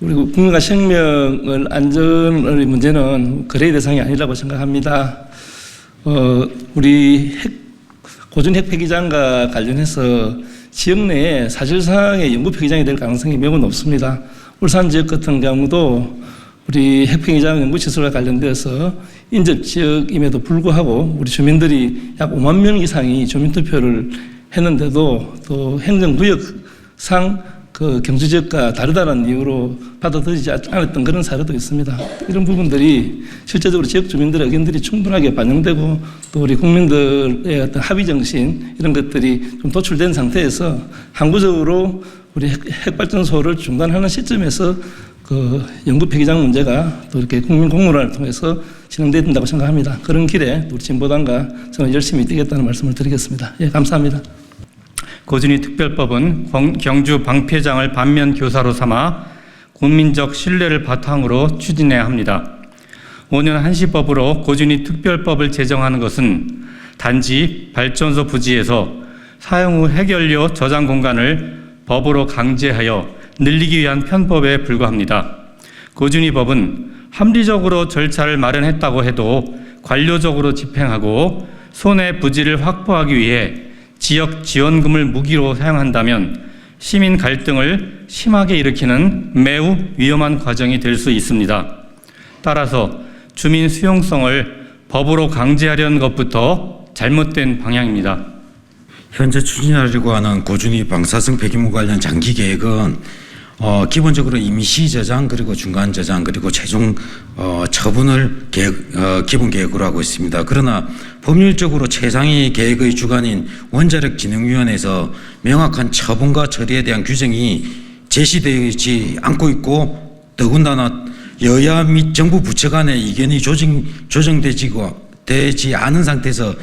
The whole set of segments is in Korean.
우리 국민과 생명을 안전의 문제는 거래의 대상이 아니라고 생각합니다. 우리 고준 핵 폐기장과 관련해서 지역 내에 사실상의 연구 폐기장이 될 가능성이 매우 높습니다. 울산 지역 같은 경우도 우리 핵 폐기장 연구 시설과 관련돼서 인접 지역임에도 불구하고 우리 주민들이 약 5만 명 이상이 주민투표를 했는데도 또 행정구역상 그 경주 지역과 다르다는 이유로 받아들이지 않았던 그런 사례도 있습니다. 이런 부분들이 실제적으로 지역 주민들의 의견들이 충분하게 반영되고 또 우리 국민들의 어떤 합의 정신 이런 것들이 좀 도출된 상태에서 항구적으로 우리 핵발전소를 중단하는 시점에서 그 연구 폐기장 문제가 또 이렇게 국민 공론화를 통해서 진행돼야 된다고 생각합니다. 그런 길에 우리 진보당과 저는 열심히 뛰겠다는 말씀을 드리겠습니다. 예, 감사합니다. 고준위 특별법은 경주 방패장을 반면 교사로 삼아 국민적 신뢰를 바탕으로 추진해야 합니다. 5년 한시법으로 고준위 특별법을 제정하는 것은 단지 발전소 부지에서 사용 후 핵연료 저장 공간을 법으로 강제하여 늘리기 위한 편법에 불과합니다. 고준위 법은 합리적으로 절차를 마련했다고 해도 관료적으로 집행하고 손해 부지를 확보하기 위해 지역 지원금을 무기로 사용한다면 시민 갈등을 심하게 일으키는 매우 위험한 과정이 될 수 있습니다. 따라서 주민 수용성을 법으로 강제하려는 것부터 잘못된 방향입니다. 현재 추진하려고 하는 고준위 방사성 폐기물 관련 장기 계획은 기본적으로 임시 저장 그리고 중간 저장 그리고 최종 처분을 기본 계획으로 하고 있습니다. 그러나 법률적으로 최상위 계획의 주관인 원자력진흥위원회에서 명확한 처분과 처리에 대한 규정이 제시되지 않고 있고 더군다나 여야 및 정부 부처 간의 이견이 조정되지 않은 상태에서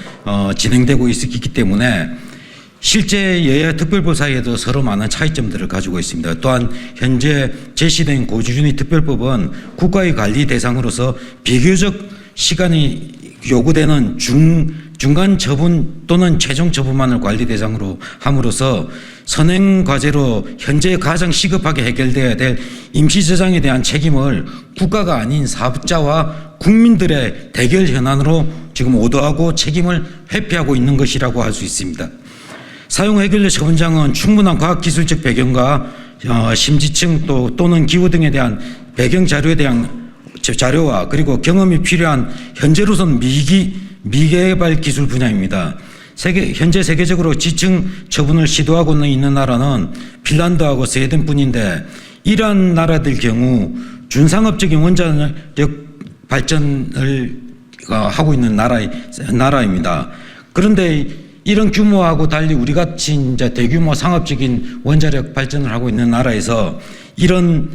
진행되고 있기 때문에 실제 여야 특별법 사이에도 서로 많은 차이점들을 가지고 있습니다. 또한 현재 제시된 고준위 특별법은 국가의 관리 대상으로서 비교적 시간이 요구되는 중간 처분 또는 최종 처분만을 관리 대상으로 함으로써 선행 과제로 현재 가장 시급하게 해결돼야 될 임시 저장에 대한 책임을 국가가 아닌 사업자와 국민들의 대결 현안으로 지금 오도하고 책임을 회피하고 있는 것이라고 할 수 있습니다. 사용 해결료 처분장은 충분한 과학기술적 배경과 심지층 또는 기후 등에 대한 배경 자료에 대한 자료와 그리고 경험이 필요한 현재로서는 미개발 기술 분야입니다. 현재 세계적으로 지층 처분을 시도하고 있는 나라는 핀란드하고 스웨덴뿐인데 이러한 나라들 경우 준상업적인 원자력 발전을 하고 있는 나라입니다. 그런데 이런 규모하고 달리 우리 같이 이제 대규모 상업적인 원자력 발전을 하고 있는 나라에서 이런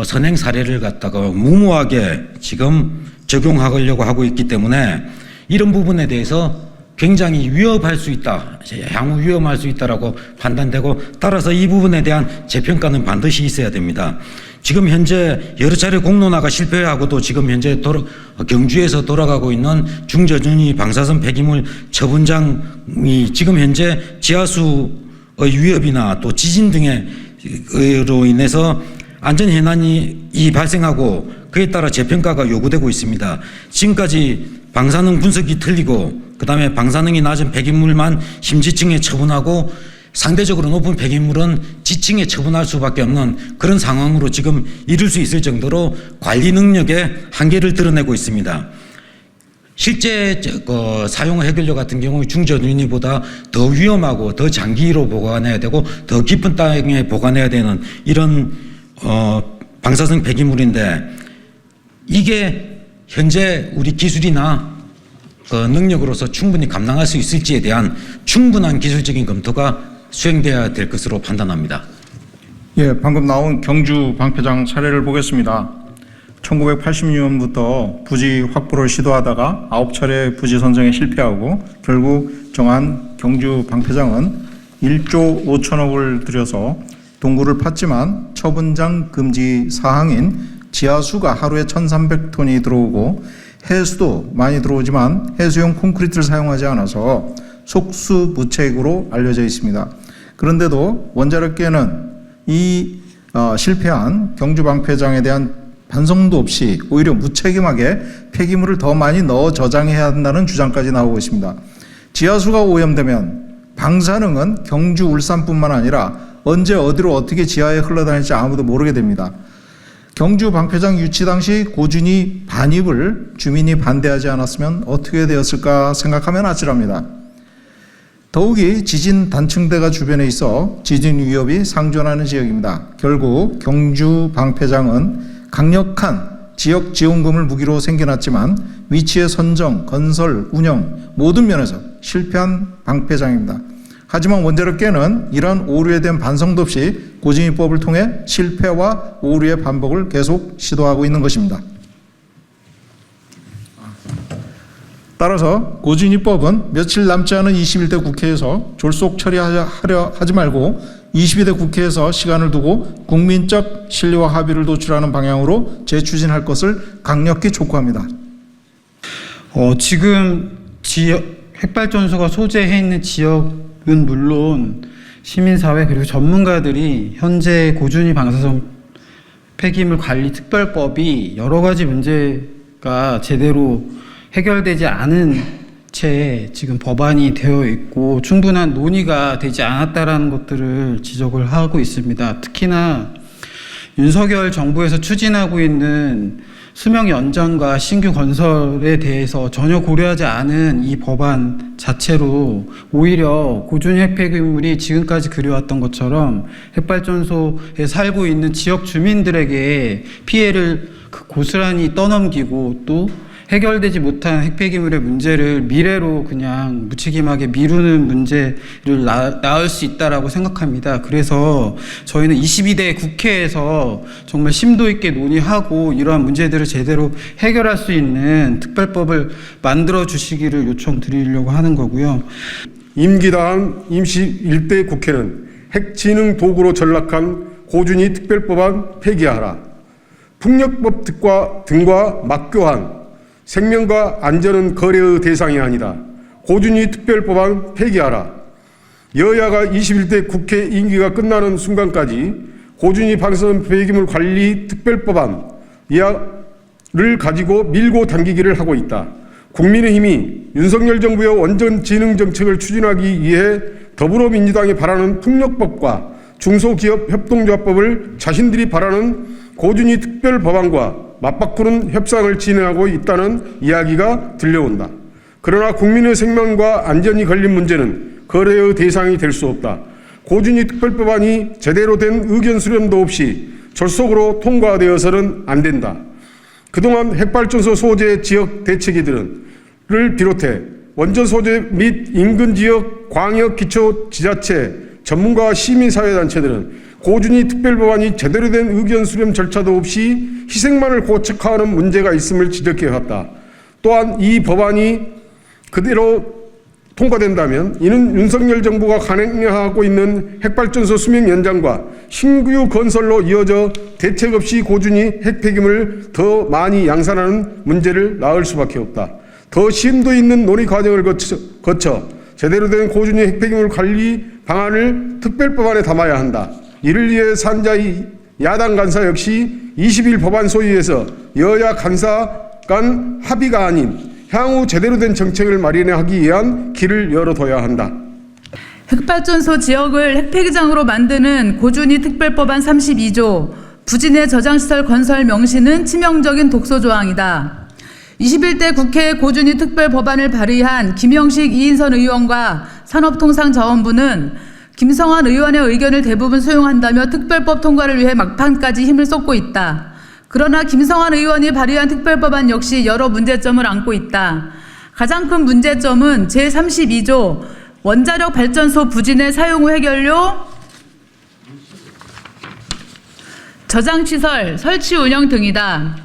선행 사례를 갖다가 무모하게 지금 적용하려고 하고 있기 때문에 이런 부분에 대해서 굉장히 위협할 수 있다, 향후 위험할 수 있다라고 판단되고 따라서 이 부분에 대한 재평가는 반드시 있어야 됩니다. 지금 현재 여러 차례 공론화가 실패하고도 지금 현재 경주에서 돌아가고 있는 중저준위 방사선 폐기물 처분장이 지금 현재 지하수의 위협이나 또 지진 등으로 인해서 안전 현안이 발생하고 그에 따라 재평가가 요구되고 있습니다. 지금까지 방사능 분석이 틀리고 그다음에 방사능이 낮은 폐기물만 심지층에 처분하고 상대적으로 높은 폐기물은 지층에 처분할 수밖에 없는 그런 상황으로 지금 이룰 수 있을 정도로 관리 능력의 한계를 드러내고 있습니다. 실제 사용 해결료 같은 경우 중저준위보다 더 위험하고 더 장기로 보관해야 되고 더 깊은 땅에 보관해야 되는 이런 방사성 폐기물인데 이게 현재 우리 기술이나 능력으로서 충분히 감당할 수 있을지에 대한 충분한 기술적인 검토가 수행돼야 될 것으로 판단합니다. 예, 방금 나온 경주 방패장 사례를 보겠습니다. 1986년부터 부지 확보를 시도하다가 9차례 부지 선정에 실패하고 결국 정한 경주 방패장은 1조 5천억을 들여서 동굴을 팠지만 처분장 금지 사항인 지하수가 하루에 1,300톤이 들어오고 해수도 많이 들어오지만 해수용 콘크리트를 사용하지 않아서 속수무책으로 알려져 있습니다. 그런데도 원자력계는 이 실패한 경주 방패장에 대한 반성도 없이 오히려 무책임하게 폐기물을 더 많이 넣어 저장해야 한다는 주장까지 나오고 있습니다. 지하수가 오염되면 방사능은 경주, 울산뿐만 아니라 언제 어디로 어떻게 지하에 흘러다닐지 아무도 모르게 됩니다. 경주 방패장 유치 당시 고준위 반입을 주민이 반대하지 않았으면 어떻게 되었을까 생각하면 아찔합니다. 더욱이 지진 단층대가 주변에 있어 지진 위협이 상존하는 지역입니다. 결국 경주 방패장은 강력한 지역 지원금을 무기로 생겨났지만 위치의 선정, 건설, 운영 모든 면에서 실패한 방패장입니다. 하지만 원자력계는 이러한 오류에 대한 반성도 없이 고준위법을 통해 실패와 오류의 반복을 계속 시도하고 있는 것입니다. 따라서 고준위법은 며칠 남지 않은 21대 국회에서 졸속 처리하려 하지 말고 22대 국회에서 시간을 두고 국민적 신뢰와 합의를 도출하는 방향으로 재추진할 것을 강력히 촉구합니다. 지금 핵발전소가 소재해 있는 지역은 물론 시민사회 그리고 전문가들이 현재 고준위 방사선 폐기물 관리 특별법이 여러 가지 문제가 제대로 해결되지 않은 채 지금 법안이 되어 있고 충분한 논의가 되지 않았다라는 것들을 지적을 하고 있습니다. 특히나 윤석열 정부에서 추진하고 있는 수명 연장과 신규 건설에 대해서 전혀 고려하지 않은 이 법안 자체로 오히려 고준위 핵폐기물이 지금까지 그려왔던 것처럼 핵발전소에 살고 있는 지역 주민들에게 피해를 고스란히 떠넘기고 또 해결되지 못한 핵폐기물의 문제를 미래로 그냥 무책임하게 미루는 문제를 낳을 수 있다라고 생각합니다. 그래서 저희는 22대 국회에서 정말 심도 있게 논의하고 이러한 문제들을 제대로 해결할 수 있는 특별법을 만들어 주시기를 요청드리려고 하는 거고요. 임기당 21대 국회는 핵지능 도구로 전락한 고준위 특별법안 폐기하라. 풍력법 등과 맞교한 생명과 안전은 거래의 대상이 아니다. 고준위 특별법안 폐기하라. 여야가 21대 국회 임기가 끝나는 순간까지 고준위 방사선 폐기물 관리 특별법안 을 가지고 밀고 당기기를 하고 있다. 국민의힘이 윤석열 정부의 원전 지능 정책을 추진하기 위해 더불어민주당이 바라는 풍력법과 중소기업 협동조합법을 자신들이 바라는 고준위 특별법안과 맞바꾸는 협상을 진행하고 있다는 이야기가 들려온다. 그러나 국민의 생명과 안전이 걸린 문제는 거래의 대상이 될 수 없다. 고준위 특별법안이 제대로 된 의견 수렴도 없이 졸속으로 통과되어서는 안 된다. 그동안 핵발전소 소재 지역 대책위들을 비롯해 원전 소재 및 인근 지역 광역 기초 지자체 전문가와 시민사회단체들은 고준위 특별법안이 제대로 된 의견 수렴 절차도 없이 희생만을 고착화하는 문제가 있음을 지적해왔다. 또한 이 법안이 그대로 통과된다면 이는 윤석열 정부가 강행하고 있는 핵발전소 수명 연장과 신규 건설로 이어져 대책 없이 고준위 핵폐기물을 더 많이 양산하는 문제를 낳을 수밖에 없다. 더 심도 있는 논의 과정을 거쳐 제대로 된 고준위 핵폐기물 관리 방안을 특별법안에 담아야 한다. 이를 위해 산자의 야당 간사 역시 20일 법안 소위에서 여야 간사 간 합의가 아닌 향후 제대로 된 정책을 마련하기 위한 길을 열어둬야 한다. 핵발전소 지역을 핵폐기장으로 만드는 고준위 특별법안 32조 부진해 저장시설 건설 명시는 치명적인 독소 조항이다. 21대 국회 고준위 특별법안을 발의한 김영식 이인선 의원과 산업통상자원부는 김성환 의원의 의견을 대부분 수용한다며 특별법 통과를 위해 막판까지 힘을 쏟고 있다. 그러나 김성환 의원이 발의한 특별법안 역시 여러 문제점을 안고 있다. 가장 큰 문제점은 제32조 원자력 발전소 부진의 사용 후 해결료, 저장시설, 설치 운영 등이다.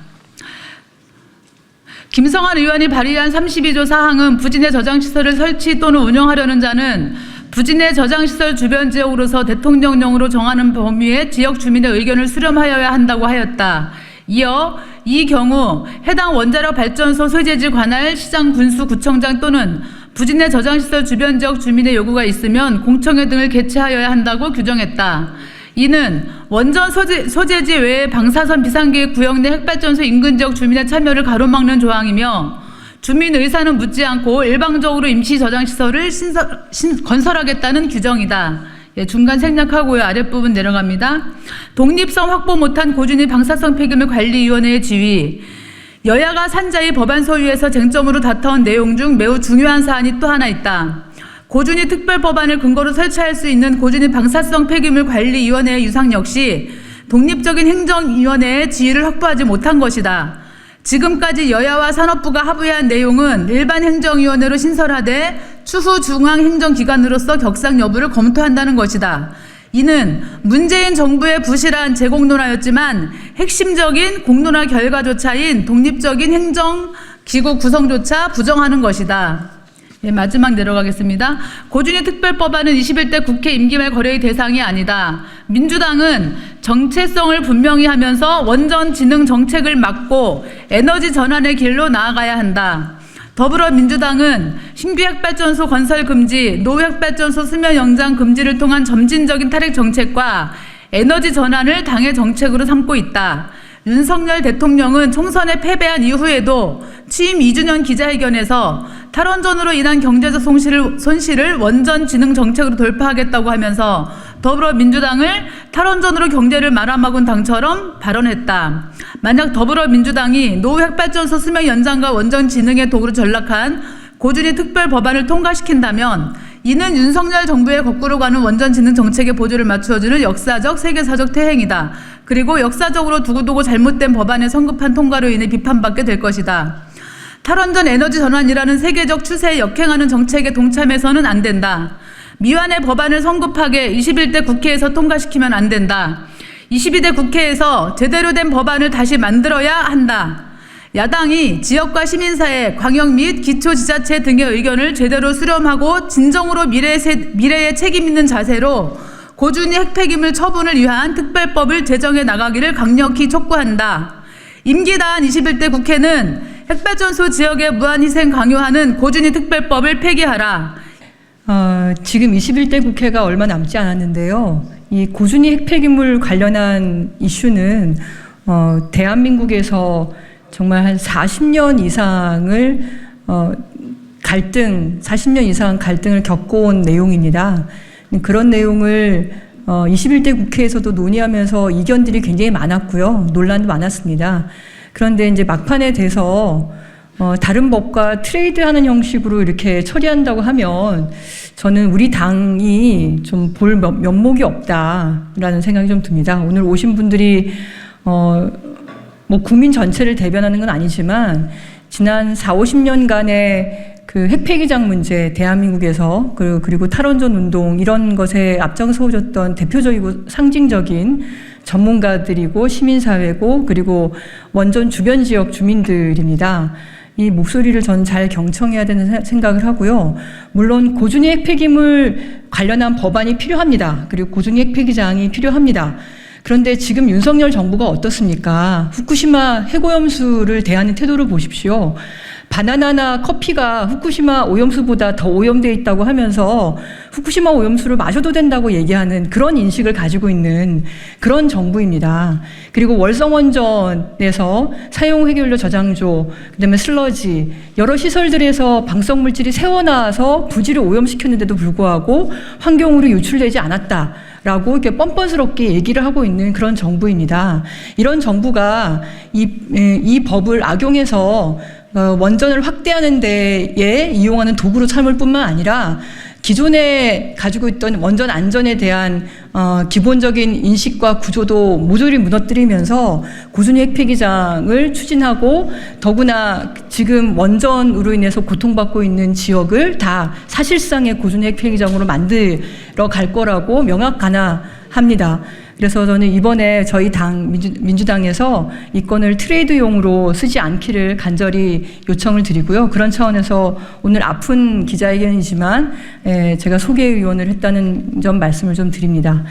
김성환 의원이 발의한 32조 사항은 부진의 저장시설을 설치 또는 운영하려는 자는 부진의 저장시설 주변 지역으로서 대통령령으로 정하는 범위의 지역 주민의 의견을 수렴하여야 한다고 하였다. 이어 이 경우 해당 원자력 발전소 소재지 관할 시장 군수 구청장 또는 부진의 저장시설 주변 지역 주민의 요구가 있으면 공청회 등을 개최하여야 한다고 규정했다. 이는 원전 소재지 외에 방사선 비상계획 구역 내 핵발전소 인근 지역 주민의 참여를 가로막는 조항이며 주민 의사는 묻지 않고 일방적으로 임시 저장시설을 건설하겠다는 규정이다. 예, 중간 생략하고요. 아랫부분 내려갑니다. 독립성 확보 못한 고준위 방사성 폐기물 관리위원회의 지위. 여야가 산자의 법안 소위에서 쟁점으로 다퉈온 내용 중 매우 중요한 사안이 또 하나 있다. 고준위 특별법안을 근거로 설치할 수 있는 고준위 방사성 폐기물 관리위원회의 유상 역시 독립적인 행정위원회의 지위를 확보하지 못한 것이다. 지금까지 여야와 산업부가 합의한 내용은 일반 행정위원회로 신설하되 추후 중앙행정기관으로서 격상 여부를 검토한다는 것이다. 이는 문재인 정부의 부실한 재공론화였지만 핵심적인 공론화 결과조차인 독립적인 행정기구 구성조차 부정하는 것이다. 예, 마지막 내려가겠습니다. 고준위 특별법안은 21대 국회 임기 말 거래의 대상이 아니다. 민주당은 정체성을 분명히 하면서 원전 진흥 정책을 막고 에너지 전환의 길로 나아가야 한다. 더불어민주당은 신규 핵발전소 건설 금지, 노후 핵발전소 수면 연장 금지를 통한 점진적인 탈핵 정책과 에너지 전환을 당의 정책으로 삼고 있다. 윤석열 대통령은 총선에 패배한 이후에도 취임 2주년 기자회견에서 탈원전으로 인한 경제적 손실을 원전 진흥 정책으로 돌파하겠다고 하면서 더불어민주당을 탈원전으로 경제를 말아먹은 당처럼 발언했다. 만약 더불어민주당이 노후 핵발전소 수명 연장과 원전 진흥의 도구로 전락한 고준위 특별 법안을 통과시킨다면 이는 윤석열 정부의 거꾸로 가는 원전 진흥 정책의 보조를 맞추어주는 역사적 세계사적 퇴행이다. 그리고 역사적으로 두고두고 잘못된 법안의 성급한 통과로 인해 비판받게 될 것이다. 탈원전 에너지 전환이라는 세계적 추세에 역행하는 정책에 동참해서는 안 된다. 미완의 법안을 성급하게 21대 국회에서 통과시키면 안 된다. 22대 국회에서 제대로 된 법안을 다시 만들어야 한다. 야당이 지역과 시민사회, 광역 및 기초지자체 등의 의견을 제대로 수렴하고 진정으로 미래에 책임 있는 자세로 고준위 핵폐기물 처분을 위한 특별법을 제정해 나가기를 강력히 촉구한다. 임기 다한 21대 국회는 핵발전소 지역의 무한희생 강요하는 고준위 특별법을 폐기하라. 지금 21대 국회가 얼마 남지 않았는데요. 이 고준위 핵폐기물 관련한 이슈는 대한민국에서 정말 한 40년 이상을 40년 이상 갈등을 겪어온 내용입니다. 그런 내용을 21대 국회에서도 논의하면서 이견들이 굉장히 많았고요. 논란도 많았습니다. 그런데 이제 막판에 돼서 다른 법과 트레이드하는 형식으로 이렇게 처리한다고 하면 저는 우리 당이 좀 볼 면목이 없다라는 생각이 좀 듭니다. 오늘 오신 분들이 뭐 국민 전체를 대변하는 건 아니지만 지난 40~50년간의 그 핵폐기장 문제 대한민국에서 그리고 탈원전 운동 이런 것에 앞장서줬던 대표적이고 상징적인 전문가들이고 시민사회고 그리고 원전 주변 지역 주민들입니다. 이 목소리를 저는 잘 경청해야 되는 생각을 하고요. 물론 고준위 핵폐기물 관련한 법안이 필요합니다. 그리고 고준위 핵폐기장이 필요합니다. 그런데 지금 윤석열 정부가 어떻습니까? 후쿠시마 핵오염수를 대하는 태도를 보십시오. 바나나나 커피가 후쿠시마 오염수보다 더 오염되어 있다고 하면서 후쿠시마 오염수를 마셔도 된다고 얘기하는 그런 인식을 가지고 있는 그런 정부입니다. 그리고 월성원전에서 사용해결료 저장조, 그다음에 슬러지, 여러 시설들에서 방사물질이 새어나와서 부지를 오염시켰는데도 불구하고 환경으로 유출되지 않았다. 라고 이렇게 뻔뻔스럽게 얘기를 하고 있는 그런 정부입니다. 이런 정부가 이 법을 악용해서 원전을 확대하는 데에 이용하는 도구로 삼을 뿐만 아니라 기존에 가지고 있던 원전 안전에 대한 기본적인 인식과 구조도 모조리 무너뜨리면서 고준위 핵폐기장을 추진하고 더구나 지금 원전으로 인해서 고통받고 있는 지역을 다 사실상의 고준위 핵폐기장으로 만들어 갈 거라고 명확하나합니다. 그래서 저는 이번에 저희 당 민주당에서 이 건을 트레이드용으로 쓰지 않기를 간절히 요청을 드리고요. 그런 차원에서 오늘 아픈 기자회견이지만 제가 소개위원을 했다는 점 말씀을 좀 드립니다.